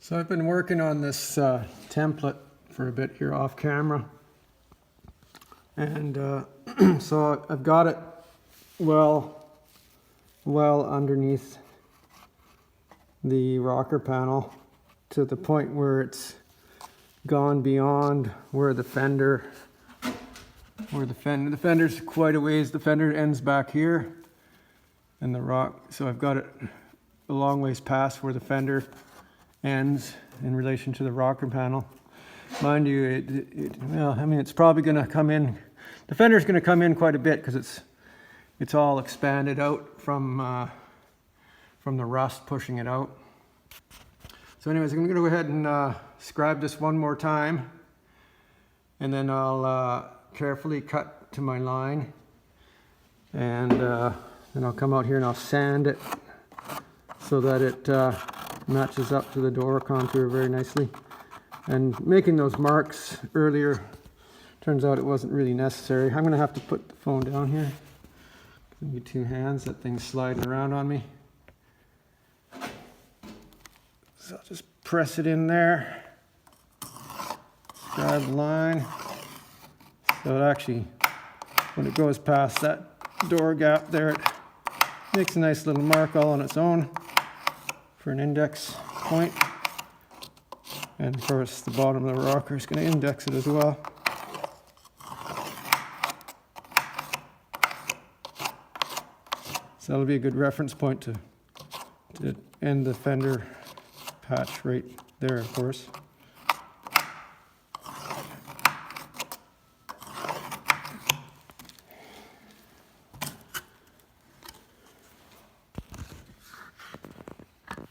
So I've been working on this template for a bit here off camera, and so I've got it well underneath the rocker panel to the point where it's gone beyond where the fender's quite a ways. The fender ends back here, and the rock. So I've got it a long ways past where the fender ends in relation to the rocker panel. Mind you, well, I mean, it's probably going to come in. The fender's going to come in quite a bit because it's all expanded out from the rust pushing it out. So anyways, I'm going to go ahead and scribe this one more time, and then I'll carefully cut to my line, and then I'll come out here and I'll sand it so that it matches up to the door contour very nicely. And making those marks earlier, turns out it wasn't really necessary. I'm going to have to put the phone down here. Give me two hands, that thing's sliding around on me. So I'll just press it in there, grab the line. So it actually, when it goes past that door gap there, it makes a nice little mark all on its own for an index point. And of course the bottom of the rocker is going to index it as well. So that'll be a good reference point to end the fender patch right there, of course.